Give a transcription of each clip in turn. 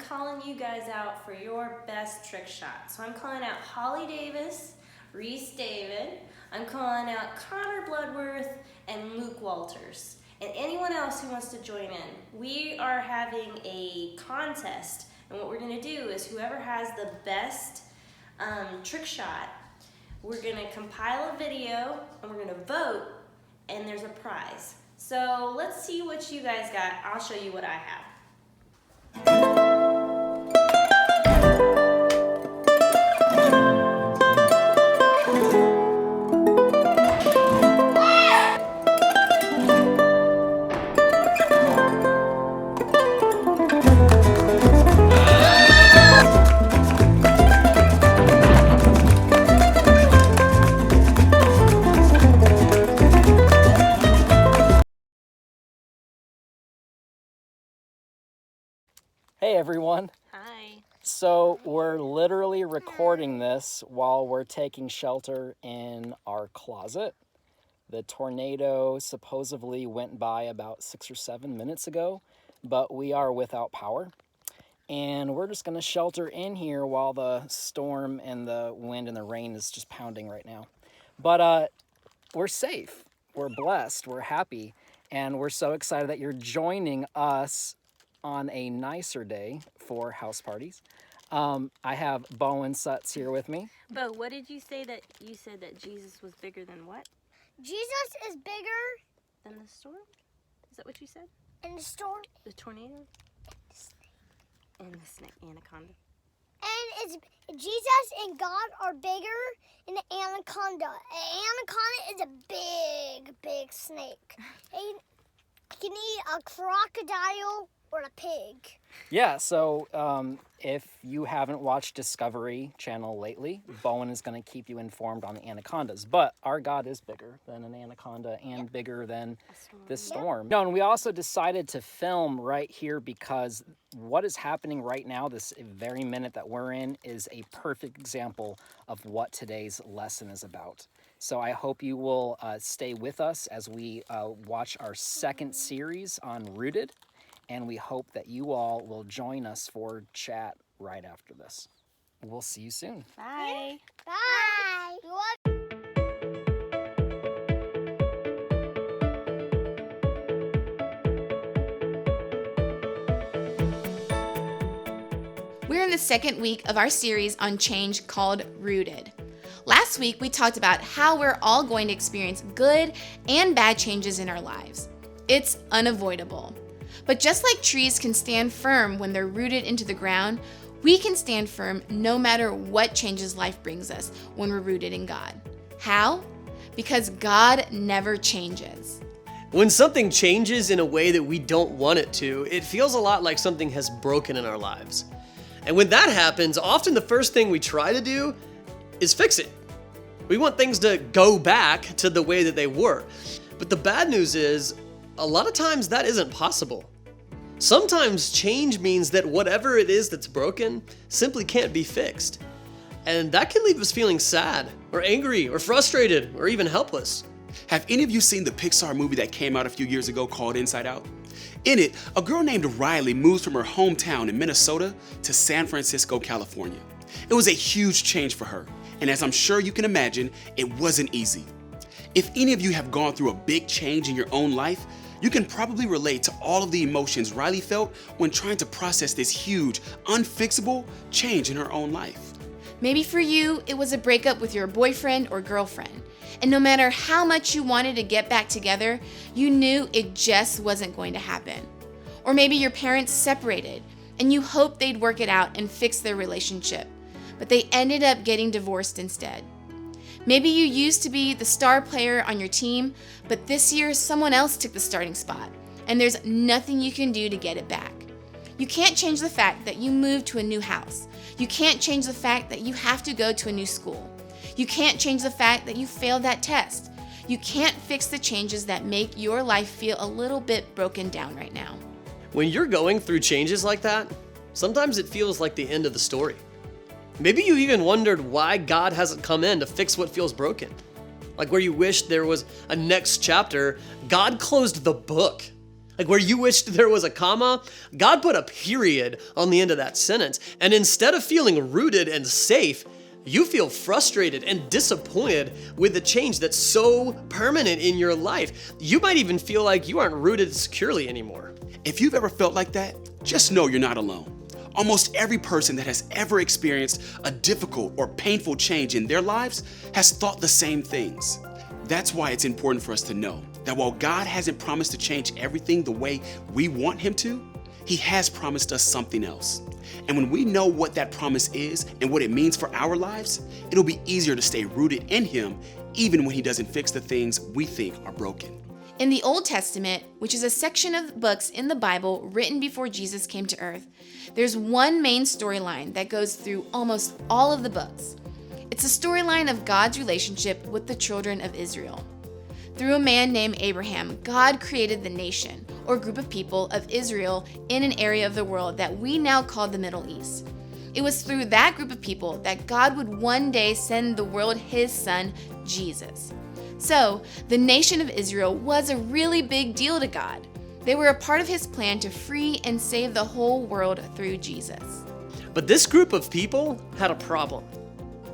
calling you guys out for your best trick shot. So I'm calling out Holly Davis, Reese David, I'm calling out Connor Bloodworth, and Luke Walters. And anyone else who wants to join in. We are having a contest, and what we're gonna do is whoever has the best trick shot, we're gonna compile a video, and we're gonna vote, and there's a prize. So let's see what you guys got. I'll show you what I have. Hey everyone. Hi. So we're literally recording this while we're taking shelter in our closet. The tornado supposedly went by about 6 or 7 minutes ago, but we are without power. And we're just gonna shelter in here while the storm and the wind and the rain is just pounding right now. But we're safe, we're blessed, we're happy, and we're so excited that you're joining us on a nicer day for house parties. I have Bo and Suts here with me. Bo, what did you say that you said that Jesus was bigger than what? Jesus is bigger Than the storm? Is that what you said? in the storm, The tornado? And the snake, anaconda. and it's Jesus and God are bigger than the anaconda. An anaconda is a big snake. It can eat a crocodile or a pig. Yeah, so if you haven't watched Discovery Channel lately, Bowen is going to keep you informed on the anacondas. But our God is bigger than an anaconda and bigger than this storm. No, and we also decided to film right here because what is happening right now, this very minute that we're in, is a perfect example of what today's lesson is about. So I hope you will stay with us as we watch our second series on Rooted. And we hope that you all will join us for chat right after this. We'll see you soon. Bye. Bye. We're in the second week of our series on change called Rooted. Last week, we talked about how we're all going to experience good and bad changes in our lives. It's unavoidable. But just like trees can stand firm when they're rooted into the ground, we can stand firm no matter what changes life brings us when we're rooted in God. How? Because God never changes. When something changes in a way that we don't want it to, it feels a lot like something has broken in our lives. And when that happens, often the first thing we try to do is fix it. We want things to go back to the way that they were. But the bad news is, a lot of times that isn't possible. Sometimes change means that whatever it is that's broken simply can't be fixed. And that can leave us feeling sad, or angry, or frustrated, or even helpless. Have any of you seen the Pixar movie that came out a few years ago called Inside Out? In it, a girl named Riley moves from her hometown in Minnesota to San Francisco, California. It was a huge change for her, and as I'm sure you can imagine, it wasn't easy. If any of you have gone through a big change in your own life, you can probably relate to all of the emotions Riley felt when trying to process this huge, unfixable change in her own life. Maybe for you, it was a breakup with your boyfriend or girlfriend. And no matter how much you wanted to get back together, you knew it just wasn't going to happen. Or maybe your parents separated and you hoped they'd work it out and fix their relationship, but they ended up getting divorced instead. Maybe you used to be the star player on your team, but this year someone else took the starting spot, and there's nothing you can do to get it back. You can't change the fact that you moved to a new house. You can't change the fact that you have to go to a new school. You can't change the fact that you failed that test. You can't fix the changes that make your life feel a little bit broken down right now. When you're going through changes like that, sometimes it feels like the end of the story. Maybe you even wondered why God hasn't come in to fix what feels broken. Like where you wish there was a next chapter, God closed the book. Like where you wished there was a comma, God put a period on the end of that sentence. And instead of feeling rooted and safe, you feel frustrated and disappointed with the change that's so permanent in your life. You might even feel like you aren't rooted securely anymore. If you've ever felt like that, just know you're not alone. Almost every person that has ever experienced a difficult or painful change in their lives has thought the same things. That's why it's important for us to know that while God hasn't promised to change everything the way we want Him to, He has promised us something else. And when we know what that promise is and what it means for our lives, it'll be easier to stay rooted in Him even when He doesn't fix the things we think are broken. In the Old Testament, which is a section of books in the Bible written before Jesus came to earth, there's one main storyline that goes through almost all of the books. It's a storyline of God's relationship with the children of Israel. Through a man named Abraham, God created the nation, or group of people, of Israel in an area of the world that we now call the Middle East. It was through that group of people that God would one day send the world His Son, Jesus. So, the nation of Israel was a really big deal to God. They were a part of His plan to free and save the whole world through Jesus. But this group of people had a problem.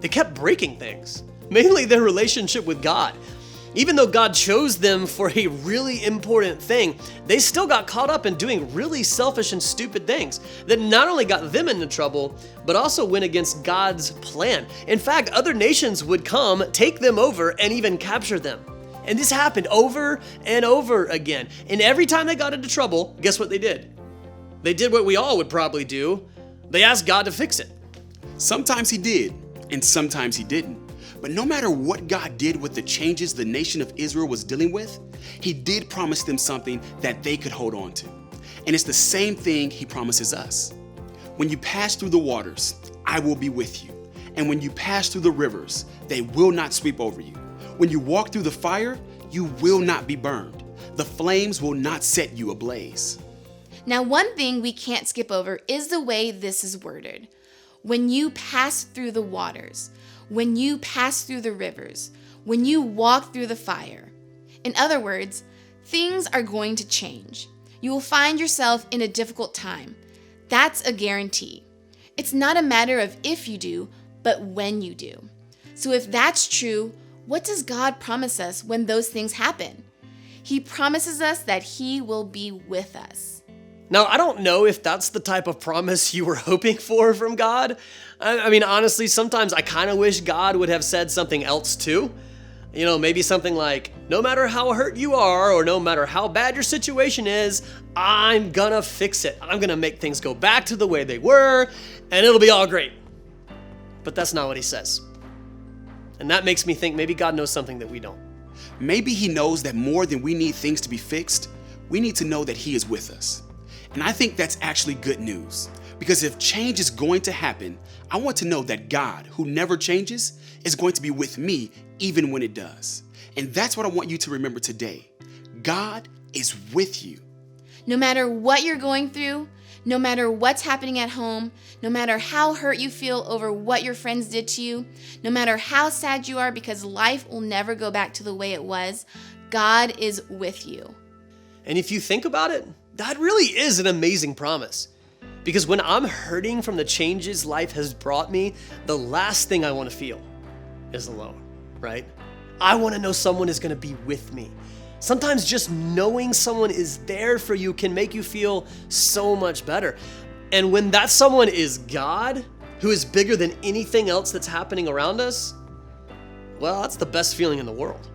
They kept breaking things, mainly their relationship with God. Even though God chose them for a really important thing, they still got caught up in doing really selfish and stupid things that not only got them into trouble, but also went against God's plan. In fact, other nations would come, take them over, and even capture them. And this happened over and over again. And every time they got into trouble, guess what they did? They did what we all would probably do. They asked God to fix it. Sometimes He did, and sometimes He didn't. But no matter what God did with the changes the nation of Israel was dealing with, He did promise them something that they could hold on to. And it's the same thing He promises us. When you pass through the waters, I will be with you. And when you pass through the rivers, they will not sweep over you. When you walk through the fire, you will not be burned. The flames will not set you ablaze. Now, one thing we can't skip over is the way this is worded. When you pass through the waters, when you pass through the rivers, when you walk through the fire. In other words, things are going to change. You will find yourself in a difficult time. That's a guarantee. It's not a matter of if you do, but when you do. So if that's true, what does God promise us when those things happen? He promises us that He will be with us. Now, I don't know if that's the type of promise you were hoping for from God. I mean, honestly, sometimes I kind of wish God would have said something else too. You know, maybe something like, no matter how hurt you are, or no matter how bad your situation is, I'm gonna fix it. I'm gonna make things go back to the way they were, and it'll be all great. But that's not what He says. And that makes me think maybe God knows something that we don't. Maybe He knows that more than we need things to be fixed, we need to know that He is with us. And I think that's actually good news, because if change is going to happen, I want to know that God, who never changes, is going to be with me even when it does. And that's what I want you to remember today. God is with you. No matter what you're going through, no matter what's happening at home, no matter how hurt you feel over what your friends did to you, no matter how sad you are because life will never go back to the way it was, God is with you. And if you think about it, that really is an amazing promise. Because when I'm hurting from the changes life has brought me, the last thing I want to feel is alone, right? I want to know someone is going to be with me. Sometimes just knowing someone is there for you can make you feel so much better. And when that someone is God, who is bigger than anything else that's happening around us, well, that's the best feeling in the world.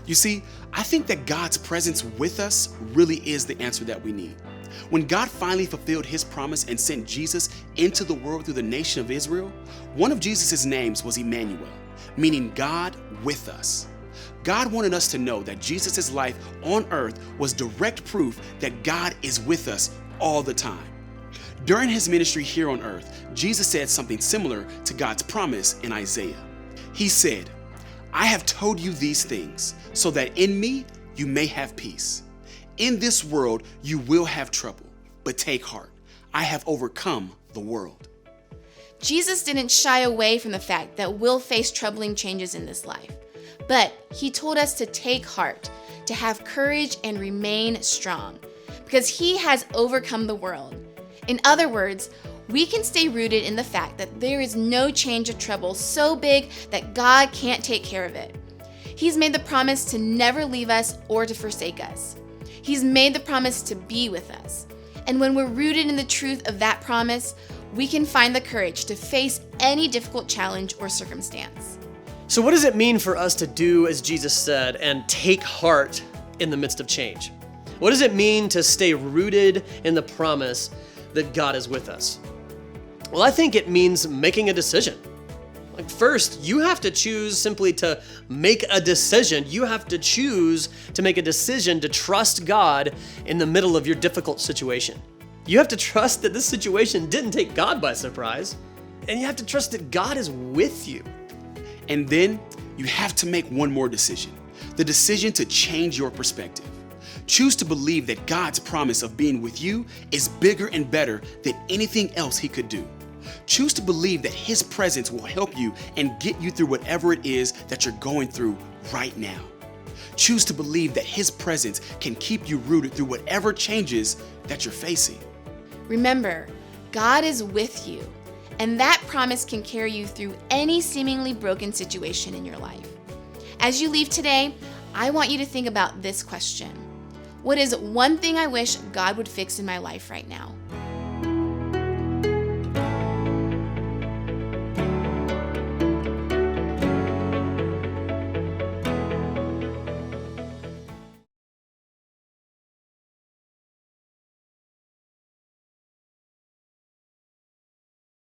You see, I think that God's presence with us really is the answer that we need. When God finally fulfilled His promise and sent Jesus into the world through the nation of Israel, one of Jesus' names was Emmanuel, meaning God with us. God wanted us to know that Jesus' life on earth was direct proof that God is with us all the time. During His ministry here on earth, Jesus said something similar to God's promise in Isaiah. He said, I have told you these things so that in me you may have peace. In this world you will have trouble, but take heart. I have overcome the world. Jesus didn't shy away from the fact that we'll face troubling changes in this life, but He told us to take heart, to have courage and remain strong, because He has overcome the world. In other words, we can stay rooted in the fact that there is no change of trouble so big that God can't take care of it. He's made the promise to never leave us or to forsake us. He's made the promise to be with us. And when we're rooted in the truth of that promise, we can find the courage to face any difficult challenge or circumstance. So what does it mean for us to do as Jesus said and take heart in the midst of change? What does it mean to stay rooted in the promise that God is with us? Well, I think it means making a decision. Like first, you have to choose simply to make a decision. You have to choose to make a decision to trust God in the middle of your difficult situation. You have to trust that this situation didn't take God by surprise, and you have to trust that God is with you. And then you have to make one more decision, the decision to change your perspective. Choose to believe that God's promise of being with you is bigger and better than anything else He could do. Choose to believe that His presence will help you and get you through whatever it is that you're going through right now. Choose to believe that His presence can keep you rooted through whatever changes that you're facing. Remember, God is with you, and that promise can carry you through any seemingly broken situation in your life. As you leave today, I want you to think about this question. What is one thing I wish God would fix in my life right now?